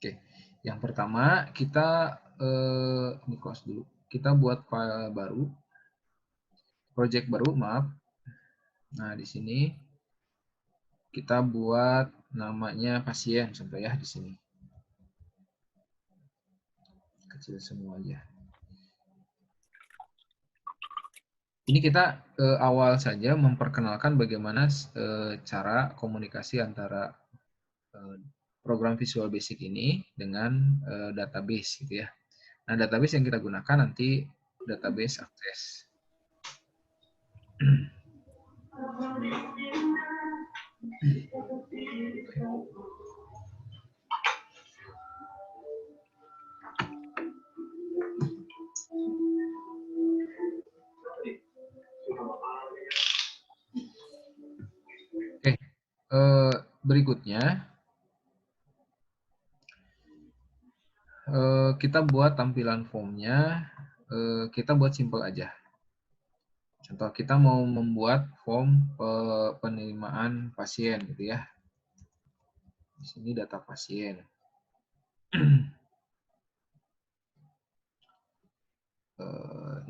Oke, yang pertama kita ini close dulu. Kita buat file baru, project baru, maaf. Nah, di sini kita buat namanya pasien contoh ya di sini. Kecil semua aja. Ini kita awal saja memperkenalkan bagaimana cara komunikasi antara program Visual Basic ini dengan database gitu ya. Nah, database yang kita gunakan nanti database Access. Oke, berikutnya kita buat tampilan formnya, kita buat simple aja. Contoh kita mau membuat form penerimaan pasien gitu ya. Di sini data pasien.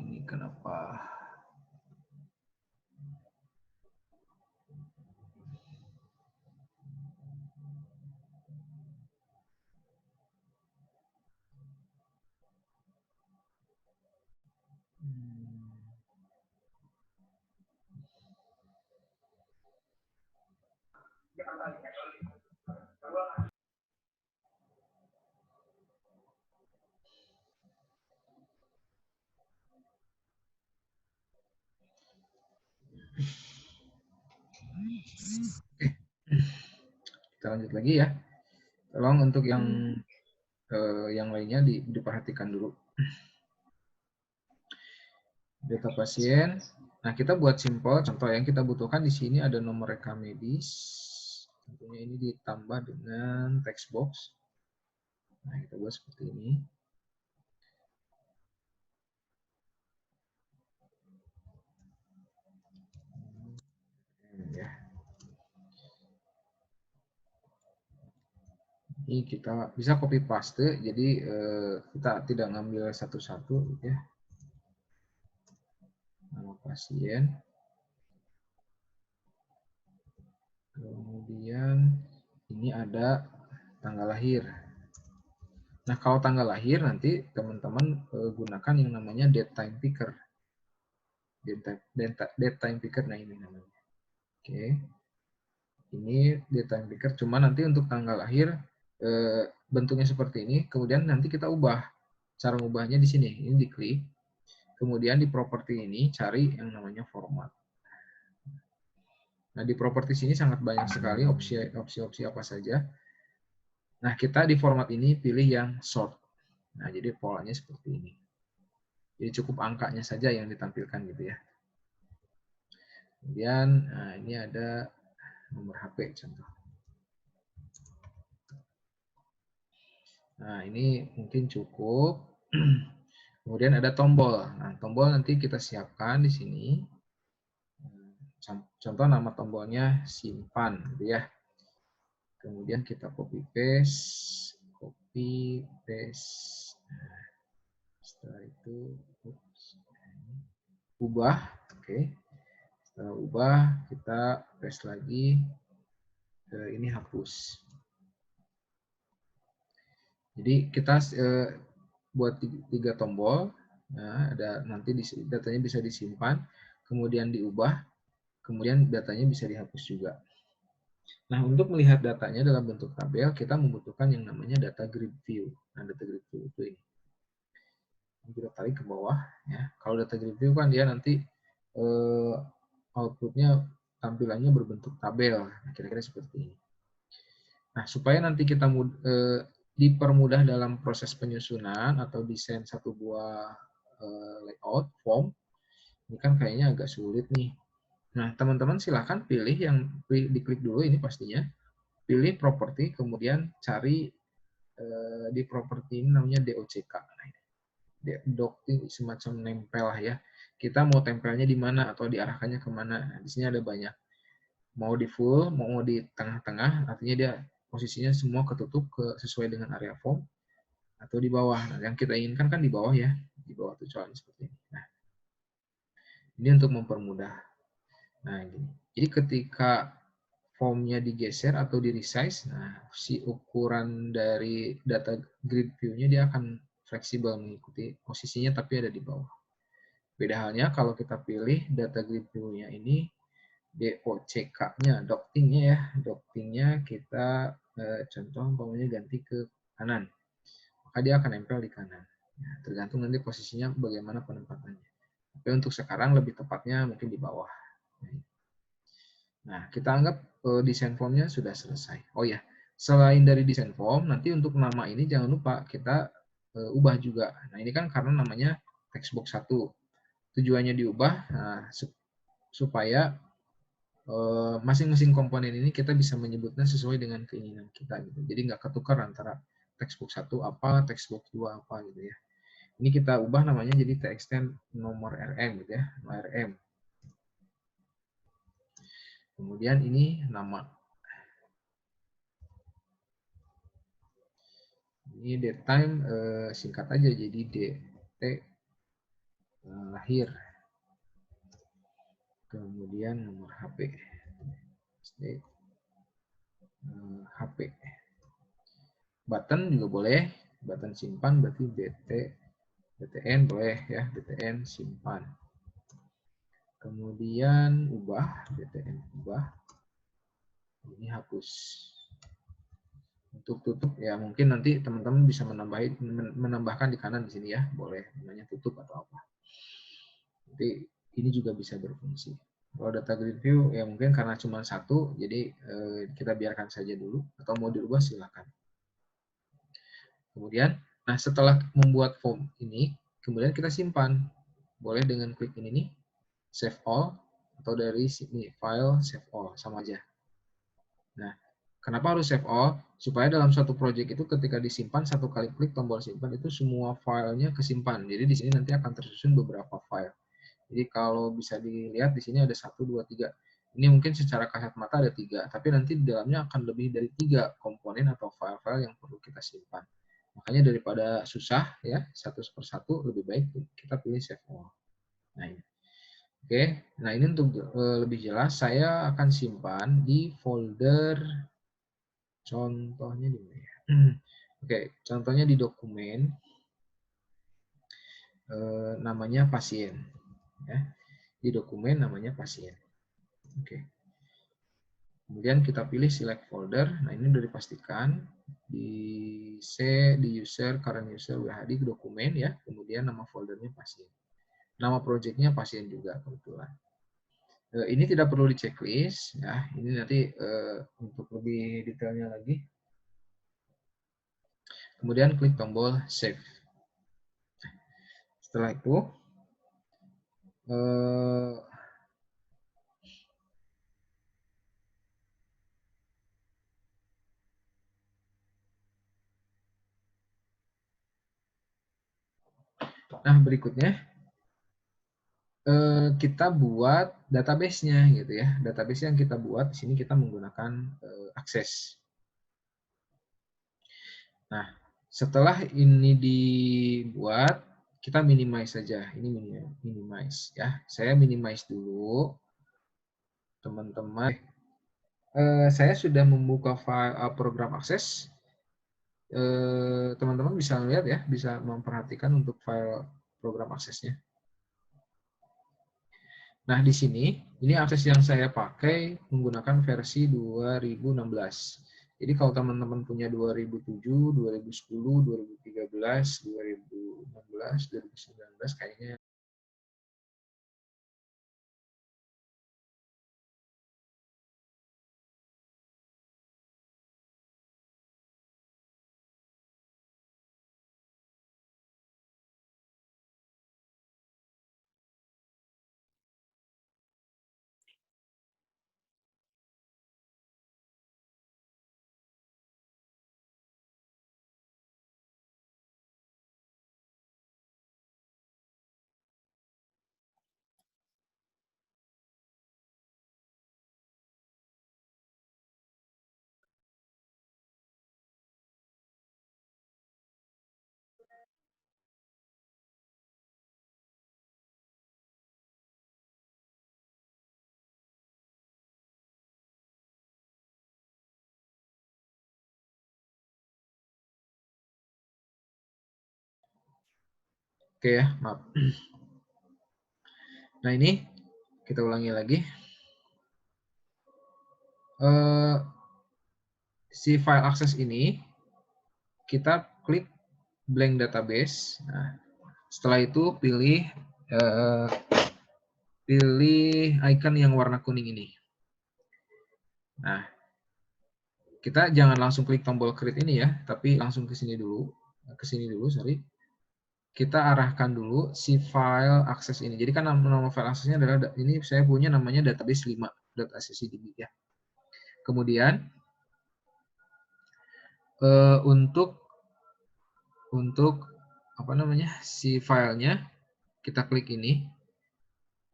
Ini kenapa? Kita lanjut lagi ya. Tolong untuk yang lainnya diperhatikan dulu. Data pasien. Nah, kita buat simple. Contoh yang kita butuhkan di sini ada nomor rekam medis. Tentunya ini ditambah dengan text box. Nah, kita buat seperti ini. Ya. Ini kita bisa copy paste, jadi kita tidak ngambil satu-satu ya. Nama pasien. Kemudian ini ada tanggal lahir. Nah, kalau tanggal lahir nanti teman-teman gunakan yang namanya date time picker. Date time picker, nah ini namanya. Oke. Ini date time picker, cuma nanti untuk tanggal lahir bentuknya seperti ini, kemudian nanti kita ubah. Cara mengubahnya di sini, ini diklik. Kemudian di properti ini cari yang namanya format. Nah, di properti sini sangat banyak sekali opsi-opsi apa saja. Nah, kita di format ini pilih yang sort. Nah, jadi polanya seperti ini. Jadi cukup angkanya saja yang ditampilkan gitu ya. Kemudian, nah ini ada nomor HP contoh. Nah, ini mungkin cukup. Kemudian ada tombol. Nah, tombol nanti kita siapkan di sini. Contoh nama tombolnya simpan gitu ya. Kemudian kita copy paste. Nah, setelah itu ubah, oke. Setelah ubah kita paste lagi. Ini hapus. Jadi kita buat 3 tombol. Nah, ada nanti datanya bisa disimpan, kemudian diubah, kemudian datanya bisa dihapus juga. Nah, untuk melihat datanya dalam bentuk tabel, kita membutuhkan yang namanya data grid view. Nah, data grid view itu ini. Kita tarik ke bawah. Ya. Kalau data grid view kan dia nanti outputnya tampilannya berbentuk tabel. Nah, kira-kira seperti ini. Nah, supaya nanti kita dipermudah dalam proses penyusunan atau desain satu buah layout form, ini kan kayaknya agak sulit nih. Nah, teman-teman silahkan pilih yang diklik dulu ini pastinya. Pilih properti, kemudian cari di properti ini namanya DOCK. Nah, docking semacam nempel lah ya. Kita mau tempelnya di mana atau diarahkannya kemana. Nah, di sini ada banyak. Mau di full, mau di tengah-tengah, artinya dia posisinya semua ketutup sesuai dengan area form atau di bawah. Nah, yang kita inginkan kan di bawah ya, di bawah tujuan seperti ini. Nah, ini untuk mempermudah. Nah, gini. Jadi ketika formnya digeser atau di resize, nah si ukuran dari data grid view-nya dia akan fleksibel mengikuti posisinya tapi ada di bawah. Beda halnya kalau kita pilih data grid view-nya ini DOCK-nya, docking-nya ya, docking-nya kita contoh umpamanya ganti ke kanan, maka dia akan nempel di kanan. Nah, tergantung nanti posisinya bagaimana penempatannya. Tapi untuk sekarang lebih tepatnya mungkin di bawah. Nah, kita anggap desain formnya sudah selesai. Oh ya, selain dari desain form, nanti untuk nama ini jangan lupa kita ubah juga. Nah, ini kan karena namanya textbox 1. Tujuannya diubah supaya masing-masing komponen ini kita bisa menyebutnya sesuai dengan keinginan kita gitu. Jadi nggak ketukar antara textbox 1 apa, textbox 2 apa gitu ya. Ini kita ubah namanya jadi txtend nomor RM gitu ya, nomor RM. Kemudian ini nama. Ini date time singkat aja jadi DT lahir. Kemudian nomor HP. HP. Button juga boleh, button simpan berarti BTN boleh ya, BTN simpan. Kemudian ubah, BTN ubah. Ini hapus. Untuk tutup ya mungkin nanti teman-teman bisa menambahkan di kanan di sini ya, boleh namanya tutup atau apa. Nanti ini juga bisa berfungsi. Kalau data grid view ya mungkin karena cuma satu, jadi kita biarkan saja dulu atau mau dirubah silakan. Kemudian, nah setelah membuat form ini, kemudian kita simpan. Boleh dengan klik ini nih, save all atau dari sini file save all sama aja. Nah, kenapa harus save all? Supaya dalam suatu project itu ketika disimpan satu kali klik tombol simpan itu semua filenya kesimpan. Jadi di sini nanti akan tersusun beberapa file. Jadi kalau bisa dilihat di sini ada 1, 2, 3. Ini mungkin secara kasat mata ada 3, tapi nanti di dalamnya akan lebih dari 3 komponen atau file-file yang perlu kita simpan. Makanya daripada susah ya satu per satu lebih baik kita pilih save all. Nah, ini. Oke, nah ini untuk lebih jelas saya akan simpan di folder contohnya di mana ya? Oke, contohnya di dokumen namanya pasien ya. Di dokumen namanya pasien. Oke. Kemudian kita pilih select folder. Nah, ini sudah dipastikan di C, di user, current user, WHD, dokumen ya. Kemudian nama foldernya pasien. Nama projectnya pasien juga kebetulan. Ini tidak perlu di checklist ya. Ini nanti untuk lebih detailnya lagi. Kemudian klik tombol save. Setelah itu nah berikutnya kita buat database-nya gitu ya. Database yang kita buat di sini kita menggunakan akses. Nah, setelah ini dibuat, kita minimize saja. Ini minimize ya. Saya minimize dulu, teman-teman. Saya sudah membuka file program akses. Teman-teman bisa lihat ya, bisa memperhatikan untuk file program aksesnya. Nah, di sini, ini akses yang saya pakai menggunakan versi 2016. Jadi kalau teman-teman punya 2007, 2010, 2013, 2016, 2019 kayaknya Oke ya, maaf. Nah ini kita ulangi lagi. Si file access ini kita klik blank database. Nah, setelah itu pilih icon yang warna kuning ini. Nah, kita jangan langsung klik tombol create ini ya, tapi langsung ke sini dulu, sorry. Kita arahkan dulu si file access ini. Jadi kan nama file access-nya adalah, ini saya punya namanya database 5.accessdb ya. Kemudian untuk apa namanya, si filenya kita klik ini.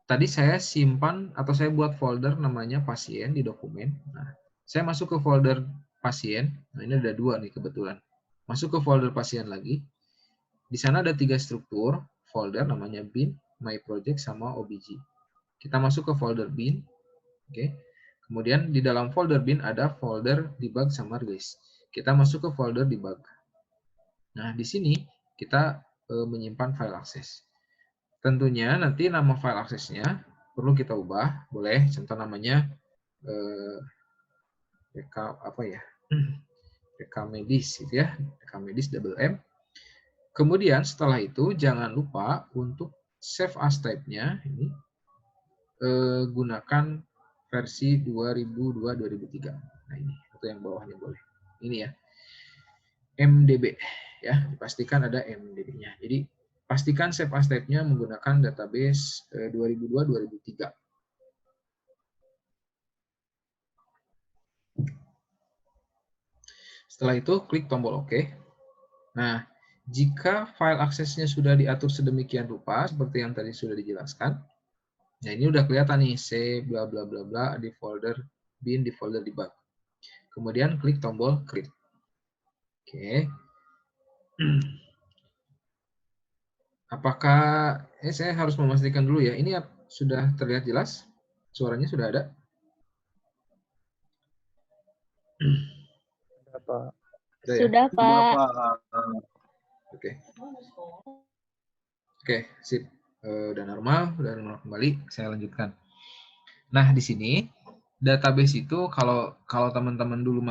Tadi saya simpan atau saya buat folder namanya pasien di dokumen. Nah, saya masuk ke folder pasien. Nah, ini ada 2 nih kebetulan. Masuk ke folder pasien lagi. Di sana ada 3 struktur folder namanya bin, my project, sama obj. Kita masuk ke folder bin. Oke. Kemudian di dalam folder bin ada folder debug sama release. Kita masuk ke folder debug. Nah, di sini kita menyimpan file access. Tentunya nanti nama file aksesnya perlu kita ubah, boleh contoh namanya rekamedis gitu ya, rekamedis double M. Kemudian setelah itu jangan lupa untuk save as type-nya ini gunakan versi 2002-2003. Nah ini atau yang bawahnya boleh. Ini ya. MDB ya, dipastikan ada MDB-nya. Jadi pastikan save as type-nya menggunakan database 2002-2003. Setelah itu klik tombol OK. Nah, jika file aksesnya sudah diatur sedemikian rupa seperti yang tadi sudah dijelaskan, nah ini udah kelihatan nih C bla bla bla bla di folder bin di folder debug. Kemudian klik tombol create. Oke. Apakah saya harus memastikan dulu ya, ini sudah terlihat jelas? Suaranya sudah ada? Pak. Sudah, Pak. Oke. Oke, sip. Udah normal kembali. Saya lanjutkan. Nah, di sini database itu kalau teman-teman dulu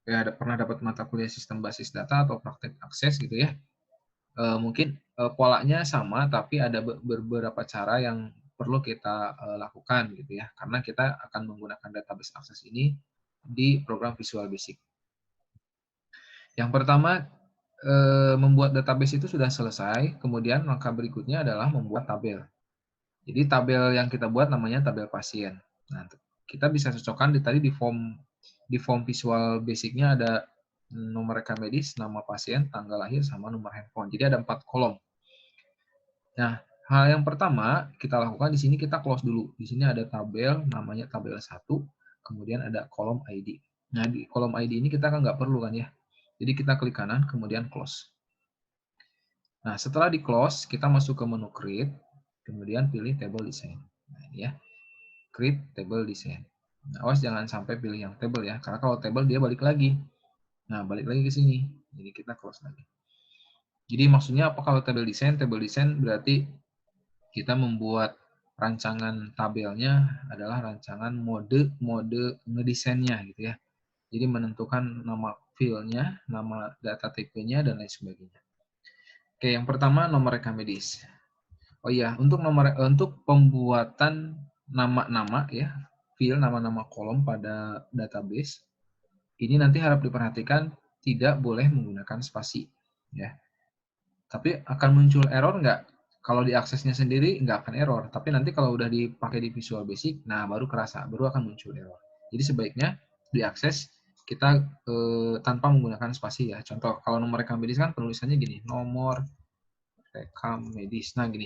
pernah dapat mata kuliah sistem basis data atau praktek akses gitu ya. Mungkin polanya sama tapi ada beberapa cara yang perlu kita lakukan gitu ya. Karena kita akan menggunakan database akses ini di program Visual Basic. Yang pertama, membuat database itu sudah selesai, kemudian langkah berikutnya adalah membuat tabel. Jadi tabel yang kita buat namanya tabel pasien. Nah, kita bisa cocokkan tadi di form Visual Basic-nya ada nomor rekam medis, nama pasien, tanggal lahir, sama nomor handphone. Jadi ada 4 kolom. Nah, hal yang pertama kita lakukan di sini kita close dulu. Di sini ada tabel namanya tabel 1, kemudian ada kolom ID. Nah, di kolom ID ini kita kan nggak perlu kan ya. Jadi kita klik kanan, kemudian close. Nah, setelah di close, kita masuk ke menu create, kemudian pilih table design. Nah, ini ya, create table design. Nah, awas jangan sampai pilih yang table ya, karena kalau table dia balik lagi. Nah, balik lagi ke sini. Jadi kita close lagi. Jadi maksudnya apa kalau table design? Table design berarti kita membuat rancangan tabelnya adalah rancangan mode ngedesainnya gitu ya. Jadi menentukan nama field-nya, nama data type-nya, dan lain sebagainya. Oke, yang pertama nomor rekam medis. Oh iya, untuk pembuatan nama-nama ya, field nama-nama kolom pada database, ini nanti harap diperhatikan tidak boleh menggunakan spasi. Ya. Tapi akan muncul error nggak? Kalau diaksesnya sendiri nggak akan error, tapi nanti kalau udah dipakai di Visual Basic, nah baru kerasa, baru akan muncul error. Jadi sebaiknya diakses kita tanpa menggunakan spasi ya. Contoh, kalau nomor rekam medis kan penulisannya gini, nomor rekam medis. Nah gini.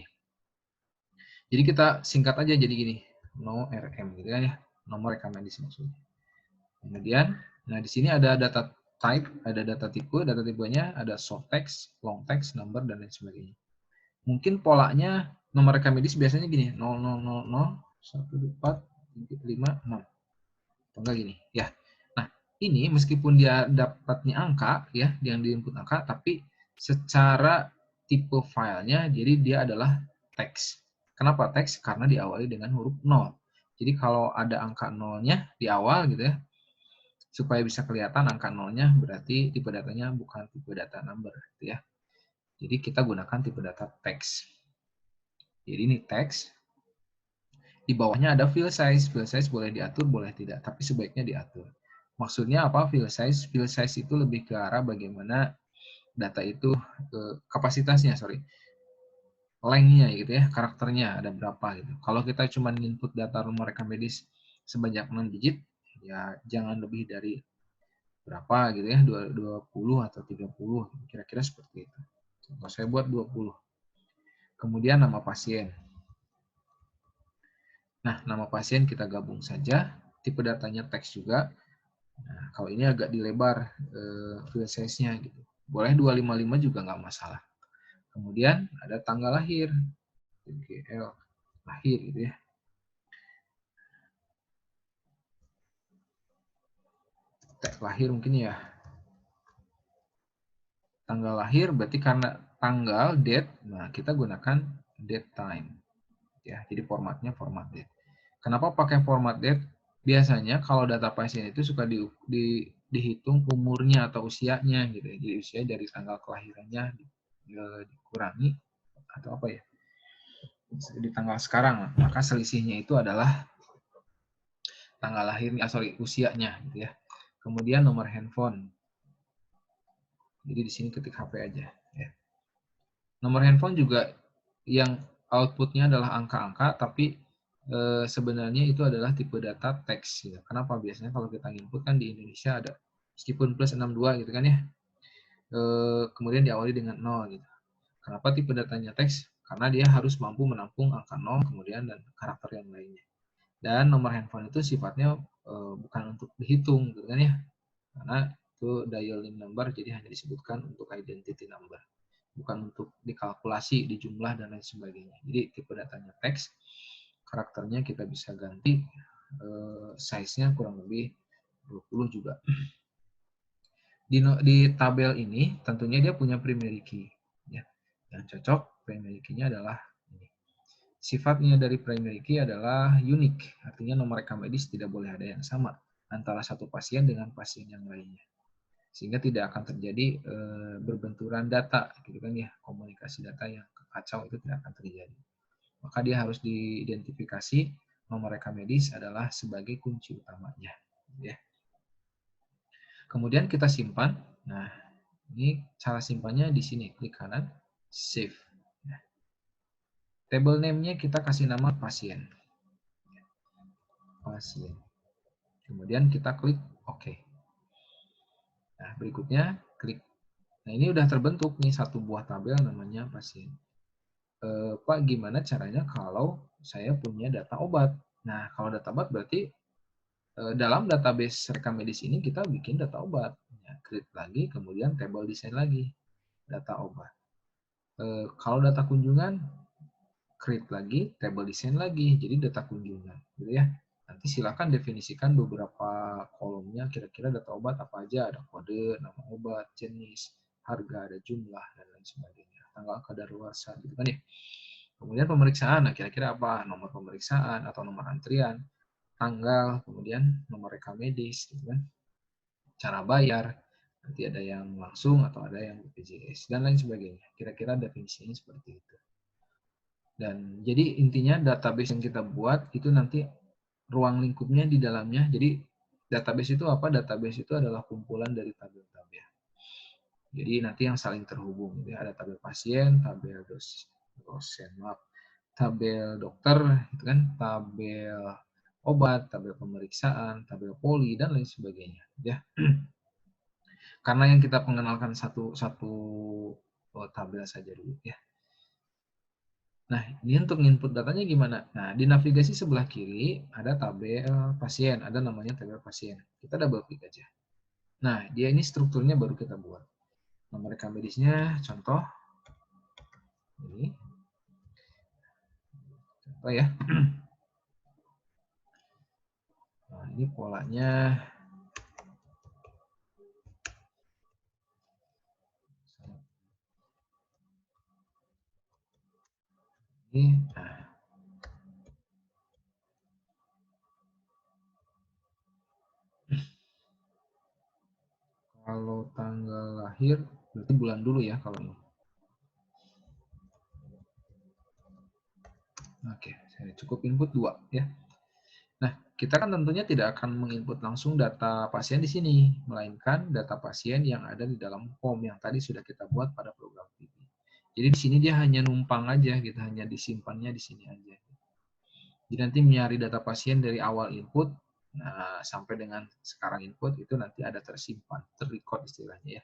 Jadi kita singkat aja jadi gini, no RM gitu kan ya, nomor rekam medis maksudnya. Kemudian, nah di sini ada data type, ada data tipenya ada short text, long text, number, dan lain sebagainya. Mungkin polanya nomor rekam medis biasanya gini, 00012456. Atau enggak gini, ya. Nah, ini meskipun dia dapatnya angka ya, yang di input angka, tapi secara tipe filenya, jadi dia adalah teks. Kenapa teks? Karena diawali dengan huruf 0. Jadi kalau ada angka 0-nya di awal gitu ya, supaya bisa kelihatan angka 0-nya, berarti tipe datanya bukan tipe data number gitu ya. Jadi kita gunakan tipe data teks. Jadi ini teks. Di bawahnya ada field size. Field size boleh diatur, boleh tidak, tapi sebaiknya diatur. Maksudnya apa field size? Field size itu lebih ke arah bagaimana data itu kapasitasnya, length-nya gitu ya, karakternya ada berapa gitu. Kalau kita cuma input data nomor rekam medis sebanyak 6 digit, ya jangan lebih dari berapa gitu ya, 20 atau 30, kira-kira seperti itu. Contoh saya buat 20. Kemudian nama pasien. Nah, nama pasien kita gabung saja, tipe datanya teks juga. Nah, kalau ini agak dilebar field size-nya gitu. Boleh 255 juga nggak masalah. Kemudian ada tanggal lahir, GL lahir gitu ya. Teks lahir mungkin ya. Tanggal lahir berarti karena tanggal date, nah kita gunakan date time. Ya, jadi formatnya format date. Kenapa pakai format date? Biasanya kalau data pasien itu suka dihitung umurnya atau usianya gitu ya. Jadi usia dari tanggal kelahirannya dikurangi atau apa ya? Di tanggal sekarang, maka selisihnya itu adalah tanggal lahirnya, usianya gitu ya. Kemudian nomor handphone. Jadi di sini ketik HP aja ya. Nomor handphone juga yang outputnya adalah angka-angka, tapi sebenarnya itu adalah tipe data teks. Gitu. Kenapa? Biasanya kalau kita input kan di Indonesia ada meskipun plus 62 gitu kan ya, kemudian diawali dengan 0 gitu. Kenapa tipe datanya teks? Karena dia harus mampu menampung angka 0 kemudian dan karakter yang lainnya. Dan nomor handphone itu sifatnya bukan untuk dihitung gitu kan ya, karena itu dialing number, jadi hanya disebutkan untuk identity number, bukan untuk dikalkulasi, dijumlah, dan lain sebagainya. Jadi tipe datanya teks, karakternya kita bisa ganti, size-nya kurang lebih 20 juga. Di tabel ini tentunya dia punya primary key. Ya. Yang cocok primary key-nya adalah ini. Sifatnya dari primary key adalah unik, artinya nomor rekam medis tidak boleh ada yang sama antara satu pasien dengan pasien yang lainnya. Sehingga tidak akan terjadi berbenturan data gitu kan ya, komunikasi data yang kacau itu tidak akan terjadi. Maka dia harus diidentifikasi nomor rekam medis adalah sebagai kunci utamanya ya. Kemudian kita simpan. Nah, ini cara simpannya di sini, klik kanan save. Nah, table name-nya kita kasih nama pasien. Pasien. Kemudian kita klik OK. Nah, berikutnya klik. Nah, ini udah terbentuk nih satu buah tabel namanya pasien. Pak, gimana caranya kalau saya punya data obat? Nah, kalau data obat berarti dalam database rekam medis ini kita bikin data obat. Ya, klik lagi, kemudian table desain lagi, data obat. Kalau data kunjungan, create lagi, table desain lagi, jadi data kunjungan, gitu ya. Nanti silakan definisikan beberapa kolomnya, kira-kira data obat apa aja, ada kode, nama obat, jenis, harga, ada jumlah, dan lain sebagainya. Tanggal kadaluarsa, gitu kan ya. Kemudian pemeriksaan, nah kira-kira apa? Nomor pemeriksaan atau nomor antrian, tanggal, kemudian nomor rekam medis, gitu kan. Cara bayar, nanti ada yang langsung atau ada yang BPJS, dan lain sebagainya. Kira-kira definisinya seperti itu. Dan jadi intinya database yang kita buat itu nanti ruang lingkupnya di dalamnya. Jadi database itu apa? Database itu adalah kumpulan dari tabel-tabel. Jadi nanti yang saling terhubung. Jadi ada tabel pasien, tabel dosen, maaf, tabel dokter, itu kan, tabel obat, tabel pemeriksaan, tabel poli, dan lain sebagainya. Ya. Karena yang kita pengenalkan satu tabel saja dulu ya. Nah, ini untuk input datanya gimana? Nah, di navigasi sebelah kiri ada tabel pasien, ada namanya tabel pasien. Kita double klik aja. Nah, dia ini strukturnya baru kita buat. Nomor rekam medisnya, contoh. Ini. Contoh ya. Nah, ini polanya. Ini, nah, kalau tanggal lahir berarti bulan dulu ya kalau ini. Oke, saya cukup input 2 ya. Nah, kita kan tentunya tidak akan menginput langsung data pasien di sini, melainkan data pasien yang ada di dalam form yang tadi sudah kita buat pada program PB. Jadi di sini dia hanya numpang aja gitu, hanya disimpannya di sini aja. Jadi nanti mencari data pasien dari awal input, nah, sampai dengan sekarang input itu nanti ada tersimpan, terrecord istilahnya ya.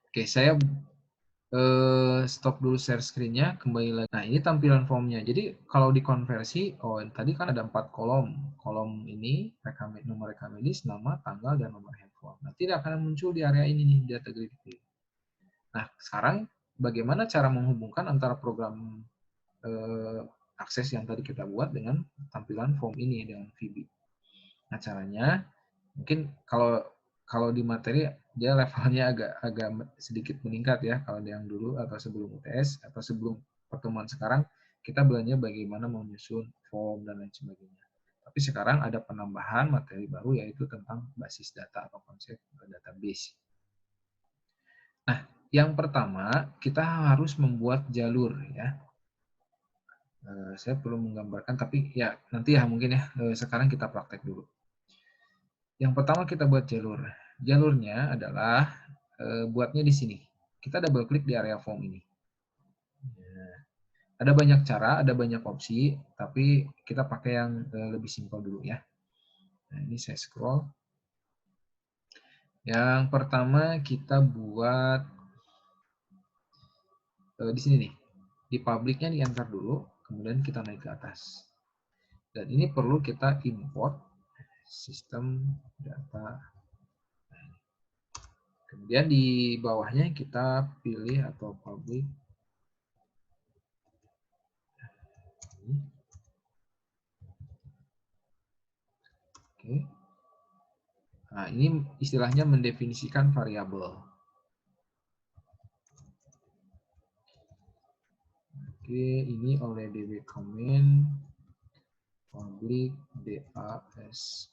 Oke, saya stop dulu share screen-nya, kembali lagi. Nah, ini tampilan formnya. Jadi kalau dikonversi, oh tadi kan ada 4 kolom. Kolom ini nomor rekam medis, nama, tanggal, dan nomor handphone. Nah, tidak akan muncul di area ini nih, data grid. Nah, sekarang bagaimana cara menghubungkan antara program akses yang tadi kita buat dengan tampilan form ini dengan VB. Nah, caranya mungkin kalau di materi dia levelnya agak sedikit meningkat ya kalau yang dulu atau sebelum UTS atau sebelum pertemuan sekarang kita belajarnya bagaimana menyusun form dan lain sebagainya. Tapi sekarang ada penambahan materi baru yaitu tentang basis data atau konsep database. Nah, yang pertama kita harus membuat jalur ya. Saya perlu menggambarkan tapi ya nanti ya mungkin ya sekarang kita praktek dulu. Yang pertama kita buat jalur. Jalurnya adalah buatnya di sini. Kita double klik di area form ini. Nah, ada banyak cara, ada banyak opsi, tapi kita pakai yang lebih simpel dulu ya. Nah, ini saya scroll. Yang pertama kita buat di sini nih. Di publiknya di-enter dulu, kemudian kita naik ke atas. Dan ini perlu kita import sistem data. Kemudian di bawahnya kita pilih atau public. Oke. Nah, ini istilahnya mendefinisikan variabel. Oke, ini oleh DB comment public DAS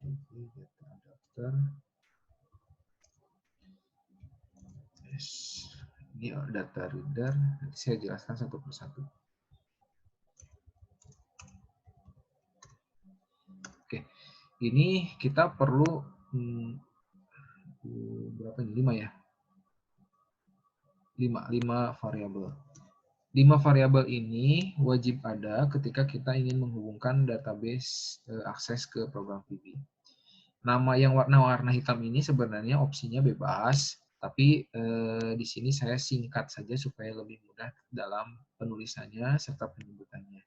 data adapter. Ini data reader, nanti saya jelaskan satu persatu. Oke, ini kita perlu berapa ini? 5 ya? 5 variabel. 5 variabel ini wajib ada ketika kita ingin menghubungkan database akses ke program VB. Nama yang warna-warna hitam ini sebenarnya opsinya bebas, tapi di sini saya singkat saja supaya lebih mudah dalam penulisannya serta penyebutannya.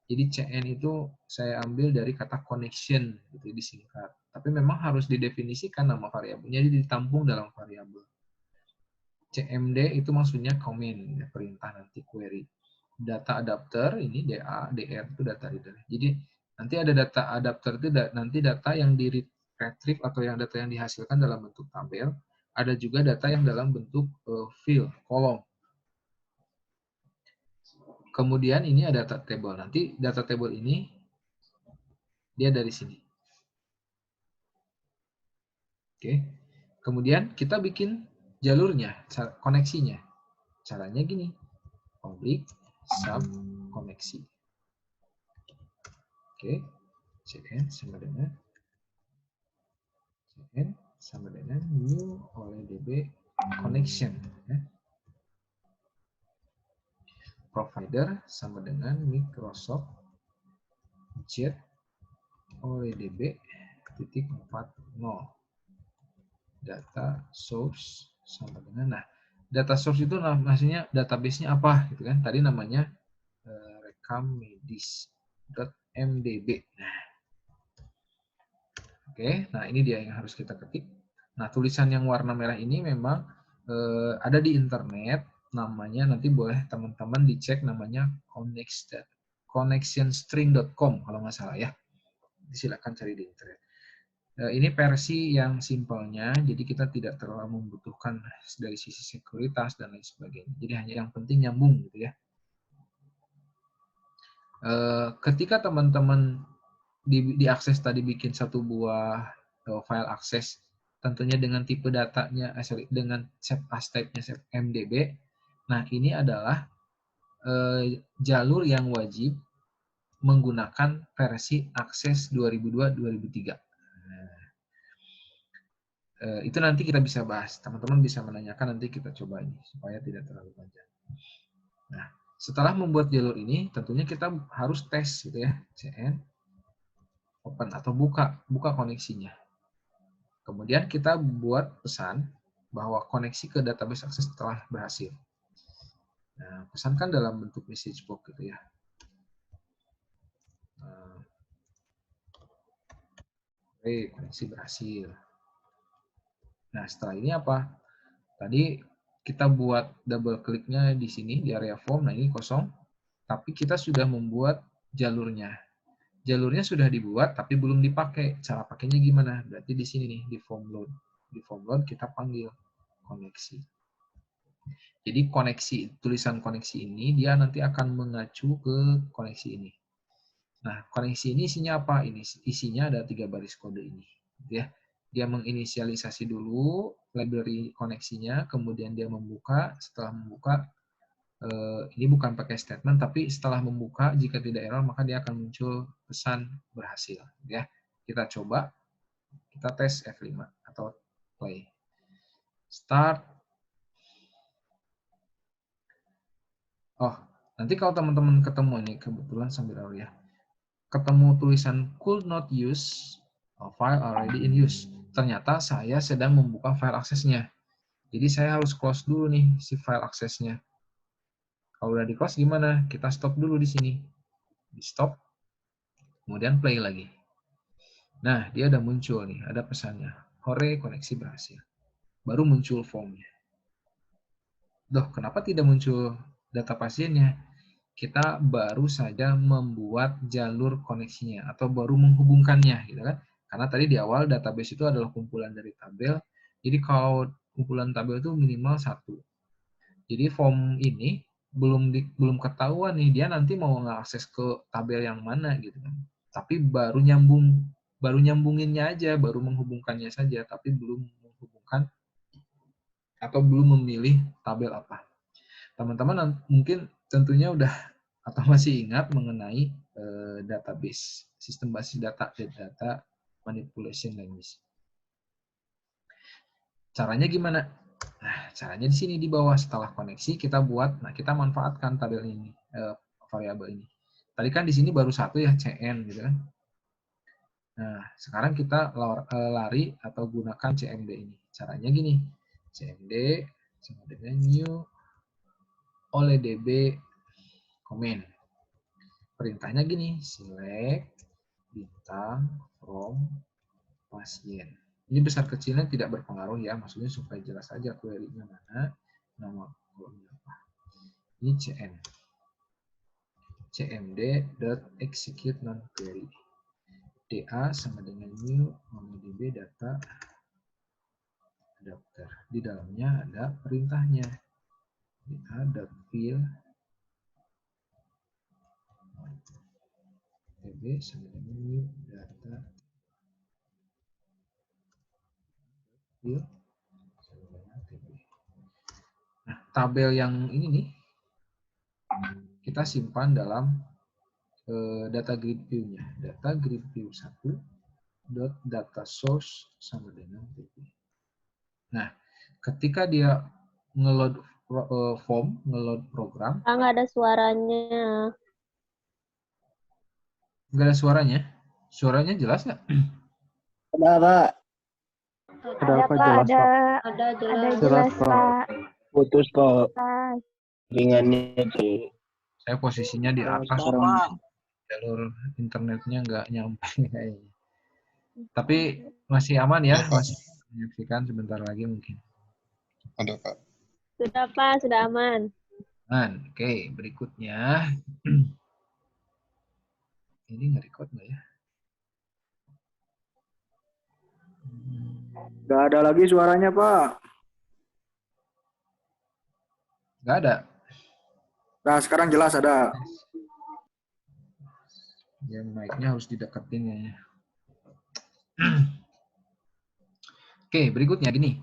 Jadi CN itu saya ambil dari kata connection, gitu disingkat. Tapi memang harus didefinisikan nama variabelnya, jadi ditampung dalam variabel. CMD itu maksudnya comment, perintah nanti query. Data adapter ini DA, DR itu data reader. Jadi nanti ada data adapter itu nanti data yang di retrieve atau yang data yang dihasilkan dalam bentuk tabel, ada juga data yang dalam bentuk field, kolom. Kemudian ini ada data table. Nanti data table ini dia dari sini. Oke. Kemudian kita bikin jalurnya, koneksinya. Caranya gini. Public sub koneksi. Oke. CN sama dengan new oleh DB connection. Provider sama dengan Microsoft Jet oleh DB titik 40. Data source sama dengan, nah data source itu maksudnya database-nya apa gitu kan, tadi namanya rekamedis.mdb. Oke, nah ini dia yang harus kita ketik. Nah tulisan yang warna merah ini memang ada di internet, namanya nanti boleh teman-teman dicek, namanya connectionstring.com kalau nggak salah ya, silakan cari di internet. Ini versi yang simpelnya, jadi kita tidak terlalu membutuhkan dari sisi sekuritas dan lain sebagainya. Jadi hanya yang penting nyambung gitu ya. Ketika teman-teman diakses tadi bikin satu buah file akses, tentunya dengan tipe datanya, dengan set as type-nya set MDB. Nah, ini adalah jalur yang wajib menggunakan versi akses 2002-2003. Itu nanti kita bisa bahas. Teman-teman bisa menanyakan, nanti kita coba ini supaya tidak terlalu panjang. Nah, setelah membuat jalur ini, tentunya kita harus tes gitu ya, cn open atau buka koneksinya. Kemudian kita buat pesan bahwa koneksi ke database akses telah berhasil. Nah, pesan kan dalam bentuk message box gitu ya. Oke, koneksi berhasil. Nah, setelah ini apa? Tadi kita buat double kliknya di sini di area form. Nah, ini kosong. Tapi kita sudah membuat jalurnya. Jalurnya sudah dibuat tapi belum dipakai. Cara pakainya gimana? Berarti di sini nih, di form load. Di form load kita panggil koneksi. Jadi tulisan koneksi ini dia nanti akan mengacu ke koneksi ini. Nah, koneksi ini isinya apa? Ini isinya ada 3 baris kode ini. Ya. Dia menginisialisasi dulu library koneksinya, kemudian dia membuka. Setelah membuka, ini bukan pakai statement, tapi setelah membuka, jika tidak error, maka dia akan muncul pesan berhasil. Ya, kita coba, kita tes F5 atau play. Start. Oh, nanti kalau teman-teman ketemu ini, kebetulan sambil error ya, ketemu tulisan could not use a file already in use. Ternyata saya sedang membuka file aksesnya. Jadi saya harus close dulu nih si file aksesnya. Kalau udah di close gimana? Kita stop dulu di sini. Di stop, kemudian play lagi. Nah, dia udah muncul nih, ada pesannya. Hore, koneksi berhasil. Baru muncul formnya. Loh, kenapa tidak muncul data pasiennya? Kita baru saja membuat jalur koneksinya atau baru menghubungkannya, gitu kan? Karena tadi di awal database itu adalah kumpulan dari tabel. Jadi kalau kumpulan tabel itu minimal 1. Jadi form ini belum ketahuan nih dia nanti mau ngakses ke tabel yang mana gitu kan. Tapi baru nyambunginnya aja, baru menghubungkannya saja, tapi belum menghubungkan atau belum memilih tabel apa. Teman-teman mungkin tentunya udah atau masih ingat mengenai database, sistem basis data, data manipulation language. Caranya gimana? Nah, caranya di sini di bawah setelah koneksi kita buat, nah kita manfaatkan tabel ini, variabel ini. Tadi kan di sini baru satu ya, cn gitu kan. Nah, sekarang kita lari atau gunakan cmd ini. Caranya gini, cmd sama dengan new oleh db comment. Perintahnya gini, select bintang from pasien. Ini besar kecilnya tidak berpengaruh ya, maksudnya supaya jelas aja query-nya mana, nama kolomnya apa. Ini cn. cmd.execute non-query. DA sama dengan new MongoDB data adapter. Di dalamnya ada perintahnya. DA.fill DB sama dengan new data fill sama dengan DB. Nah, tabel yang ini nih kita simpan dalam data grid view-nya. Data grid view 1 data source sama dengan DB. Nah, ketika dia ngeload form, ngeload program, nggak ada suaranya. nggak ada suaranya. Suaranya jelas nggak? Ada, Pak. Ada Pak, jelas, Ada jelas Pak. Putus kok ringannya sih. Saya posisinya di atas, jalur internetnya nggak nyampe kayaknya. Tapi masih aman ya, masih menyaksikan sebentar lagi mungkin. Ada, Pak. Sudah Pak, sudah aman. Aman. Oke, berikutnya. Ini nge-record nggak ya? Nggak ada lagi suaranya, Pak. Nggak ada. Nah, sekarang jelas ada. Yang mic-nya harus dideketin ya. Oke, berikutnya gini.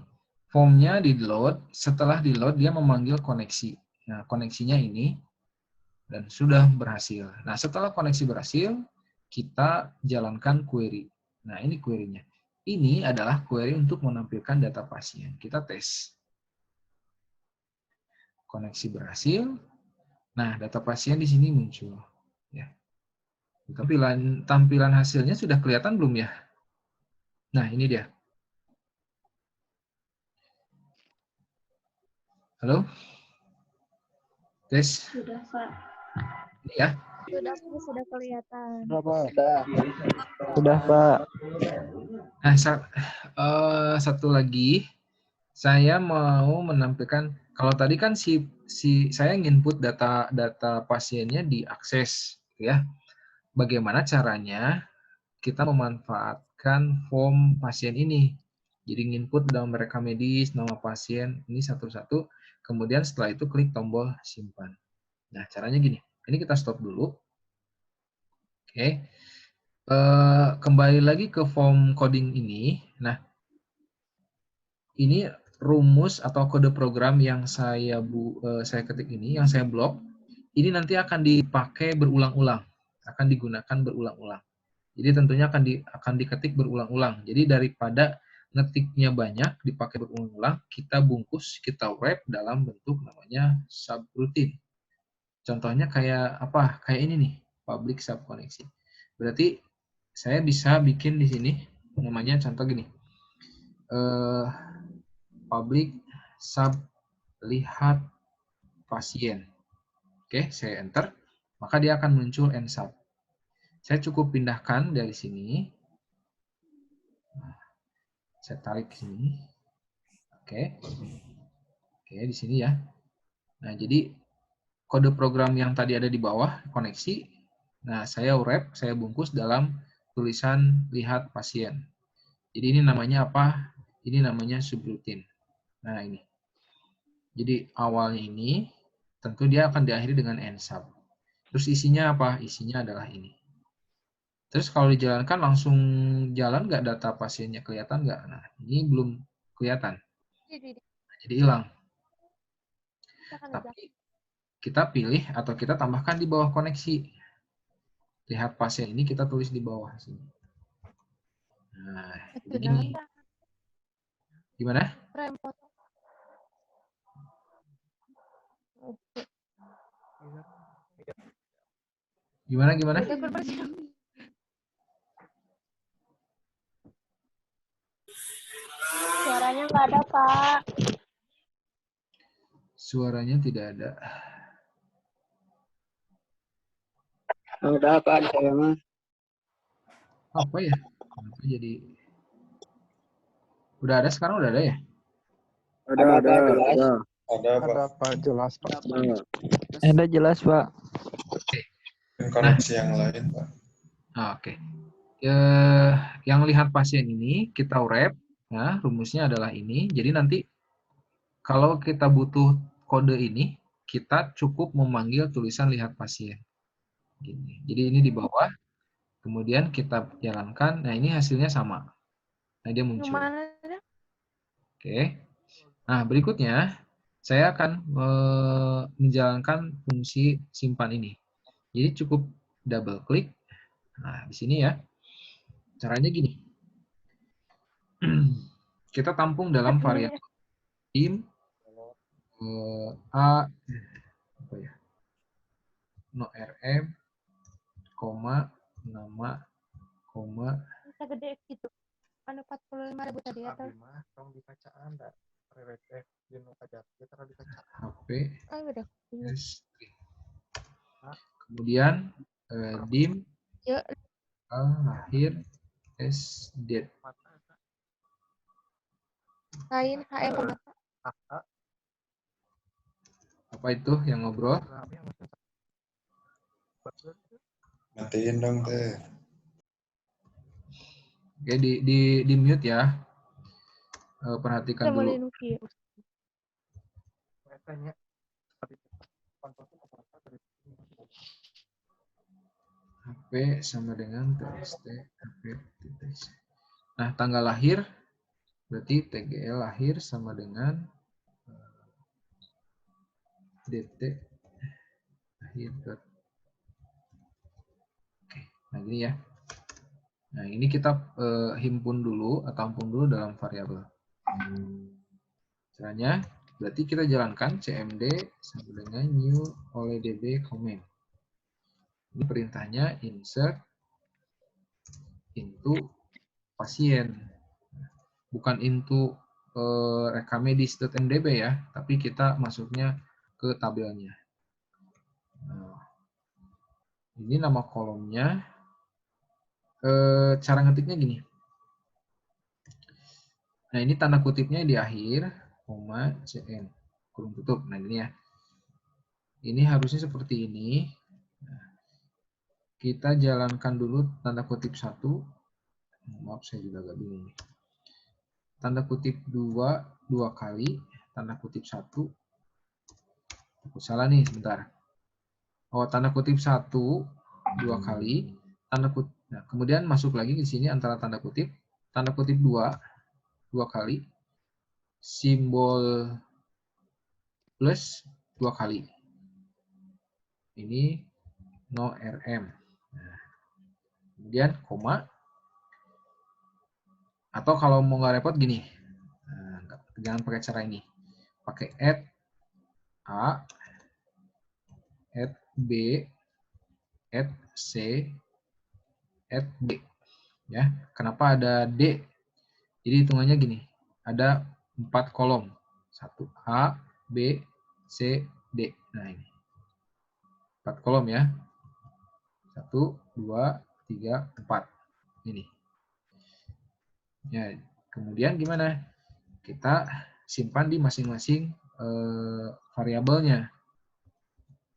Formnya di-load, setelah di-load dia memanggil koneksi. Nah, koneksinya ini dan sudah berhasil. Nah, setelah koneksi berhasil, kita jalankan query. Nah, ini query-nya. Ini adalah query untuk menampilkan data pasien. Kita tes. Koneksi berhasil. Nah, data pasien di sini muncul. Ya. Tampilan hasilnya sudah kelihatan belum ya? Nah, ini dia. Halo? Tes. Sudah, Pak. Ini ya. Sudah kelihatan. Sudah, Pak. Nah, satu lagi, saya mau menampilkan, kalau tadi kan saya input data pasiennya diakses, ya. Bagaimana caranya kita memanfaatkan form pasien ini? Jadi input dalam rekam medis, nama pasien, ini satu-satu, kemudian setelah itu klik tombol simpan. Nah, caranya gini. Ini kita stop dulu. Oke. Kembali lagi ke form coding ini. Nah, ini rumus atau kode program yang saya ketik ini, yang saya blok, ini nanti akan dipakai berulang-ulang, akan digunakan berulang-ulang. Jadi tentunya akan diketik berulang-ulang. Jadi daripada ngetiknya banyak, dipakai berulang-ulang, kita bungkus, kita wrap dalam bentuk namanya subroutine. Contohnya kayak apa? Kayak ini nih, public sub koneksi. Berarti saya bisa bikin di sini namanya contoh gini. Public sub lihat pasien. Oke, saya enter, maka dia akan muncul nsub. Saya cukup pindahkan dari sini. Saya tarik ke sini. Oke. Oke, di sini ya. Nah, jadi kode program yang tadi ada di bawah koneksi. Nah, saya wrap, saya bungkus dalam tulisan lihat pasien. Jadi ini namanya apa? Ini namanya subroutine. Nah, ini. Jadi awalnya ini tentu dia akan diakhiri dengan nsub. Terus isinya apa? Isinya adalah ini. Terus kalau dijalankan langsung jalan nggak data pasiennya kelihatan nggak? Nah, ini belum kelihatan. Jadi hilang. Tapi kita pilih atau kita tambahkan di bawah koneksi. Lihat pasien ini kita tulis di bawah sini. Nah, ini gimana? Gimana? Suaranya nggak ada, Pak. Suaranya tidak ada. Udah, Pak, saya mah. Apa ya? Kenapa jadi... Udah ada sekarang, udah ada ya? Ada. Ada Pak, jelas Pak. Ada jelas, Pak. Oke. Koneksi yang lain Pak. Oke. Yang lihat pasien ini kita wrap, ya, rumusnya adalah ini. Jadi nanti kalau kita butuh kode ini, kita cukup memanggil tulisan lihat pasien. Gini. Jadi ini di bawah, kemudian kita jalankan. Nah, ini hasilnya sama. Nah, dia muncul. Oke. Nah, berikutnya saya akan menjalankan fungsi simpan ini. Jadi cukup double klik. Nah, di sini ya. Caranya gini. Kita tampung dalam variabel dim a apa ya? No rm, koma, nama, koma. Bisa gede gitu. Anu 45.000 tadi atau? Tong dibaca Anda. Rewet jenuh aja. Kita dibaca. HP. Oh, udah. String. Kemudian dim Yuk. lahir s date. Lain HM. Apa itu yang ngobrol? Matiin dong teh. Oke, di mute ya. Perhatikan dulu. HP sama dengan txt HP.txt. Nah, tanggal lahir berarti tgl lahir sama dengan dt lahir. Oke, nah gini ya. Nah, ini kita himpun dulu atau tampung dulu dalam variabel. Caranya berarti kita jalankan cmd sama dengan new oleh db comment. Ini perintahnya insert into pasien, bukan into rekamedis.mdb ya, tapi kita masuknya ke tabelnya. Nah, ini nama kolomnya. Cara ngetiknya gini. Nah, ini tanda kutipnya di akhir, koma cm kurung tutup. Nah, ini ya. Ini harusnya seperti ini. Nah, kita jalankan dulu tanda kutip 1. Maaf, saya juga agak bingung. Tanda kutip 2 kali, tanda kutip 1. Aku salah nih, sebentar. Oh, tanda kutip 1 2 kali, tanda kutip. Nah, kemudian masuk lagi di sini antara tanda kutip 2 kali, simbol plus 2 kali. Ini no rm. Nah, kemudian koma. Atau kalau mau nggak repot gini, nah, jangan pakai cara ini. Pakai add a, add b, add c, add d. Ya, kenapa ada d? Jadi hitungannya gini, ada 4 kolom. 1 A, B, C, D. Nah, ini 4 kolom ya. 1, 2, 3, 4. Ini. Ya, kemudian gimana? Kita simpan di masing-masing variabelnya.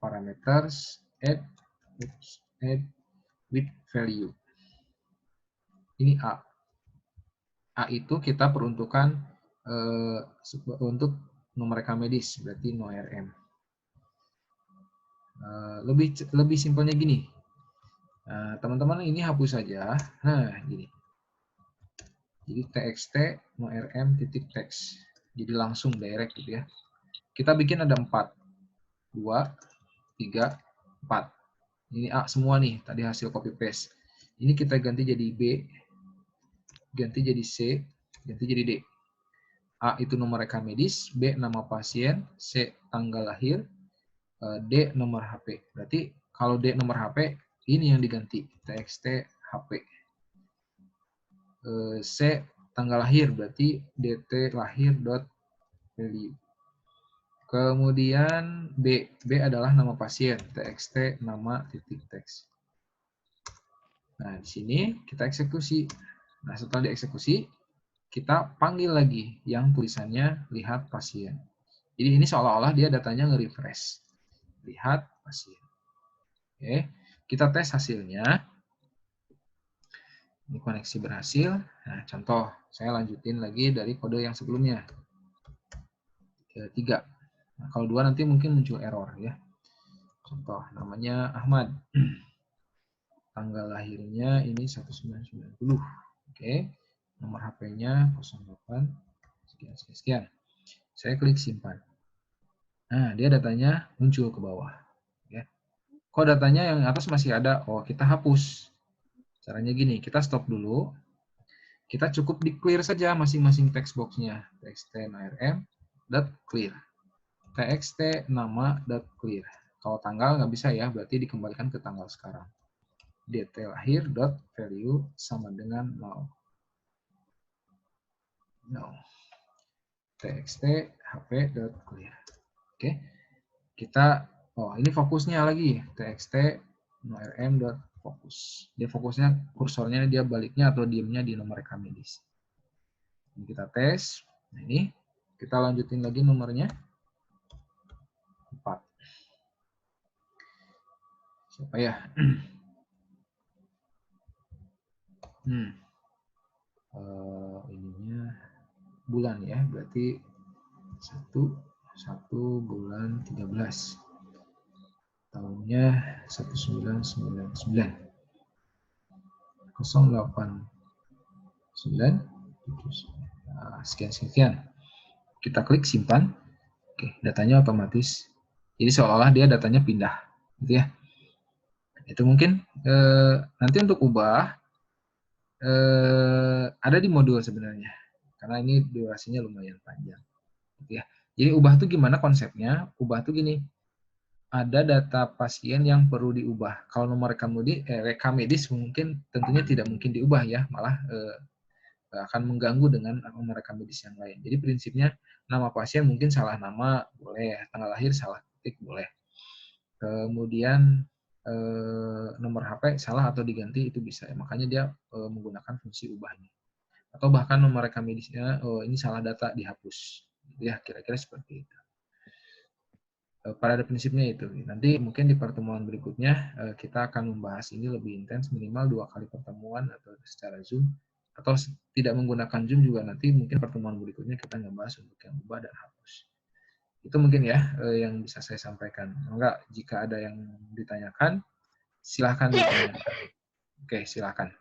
Parameters add with value. Ini A. A itu kita peruntukan untuk nomor rekam medis, berarti no rm. Lebih simpelnya gini. Teman-teman ini hapus saja. Nah, gini. Jadi txt no rm titik text. Jadi langsung direct gitu ya. Kita bikin ada 4. 2, 3, 4. Ini A semua nih, tadi hasil copy paste. Ini kita ganti jadi B, ganti jadi C, ganti jadi D. A itu nomor rekam medis, B nama pasien, C tanggal lahir, D nomor HP. Berarti kalau D nomor HP, ini yang diganti, txt HP. C tanggal lahir, berarti dt lahir dot value. Kemudian B adalah nama pasien, txt nama titik teks. Nah, di sini kita eksekusi. Nah, setelah dieksekusi, kita panggil lagi yang tulisannya lihat pasien. Jadi ini seolah-olah dia datanya nge-refresh. Lihat pasien. Oke, kita tes hasilnya. Ini koneksi berhasil. Nah, contoh, saya lanjutin lagi dari kode yang sebelumnya. 3. Nah, kalau 2 nanti mungkin muncul error ya. Contoh, namanya Ahmad. Tanggal lahirnya ini 1990. Oke. Nomor HP-nya 08 sekian. Saya klik simpan. Nah, dia datanya muncul ke bawah. Ya. Kok datanya yang atas masih ada? Oh, kita hapus. Caranya gini, kita stop dulu. Kita cukup di clear saja masing-masing text box-nya. Txt rm dot clear. Txt nama dot clear. Kalau tanggal nggak bisa ya, berarti dikembalikan ke tanggal sekarang. dt lahir dot value sama dengan 0. Txt hp dot clear. Oke. Kita ini fokusnya lagi, txt rm dot fokus. Dia fokusnya kursornya dia baliknya atau diemnya di nomor rekam medis. Ini kita tes. Nah, ini kita lanjutin lagi nomornya 4. Siapa ya? Ininya bulan ya, berarti 1 bulan 13. Tahunnya 1999. Nah, sekian. Kita klik simpan. Oke, datanya otomatis. Jadi seolah-olah dia datanya pindah, gitu ya. Itu mungkin nanti untuk ubah ada di modul sebenarnya, karena ini durasinya lumayan panjang, gitu ya. Jadi ubah tuh gimana konsepnya? Ubah tuh gini, ada data pasien yang perlu diubah. Kalau nomor rekam medis mungkin tentunya tidak mungkin diubah ya, malah akan mengganggu dengan nomor rekam medis yang lain. Jadi prinsipnya nama pasien mungkin salah nama boleh, tanggal lahir salah ketik boleh. Kemudian nomor HP salah atau diganti itu bisa. Makanya dia menggunakan fungsi ubahnya. Atau bahkan nomor rekam medisnya ini salah data dihapus. Ya kira-kira seperti itu. Pada prinsipnya itu. Nanti mungkin di pertemuan berikutnya kita akan membahas ini lebih intens, minimal 2 kali pertemuan atau secara Zoom, atau tidak menggunakan Zoom juga nanti mungkin pertemuan berikutnya kita ngebahas untuk yang ubah dan hapus. Itu mungkin ya yang bisa saya sampaikan. Enggak, jika ada yang ditanyakan, silahkan ditanyakan. Oke, silahkan.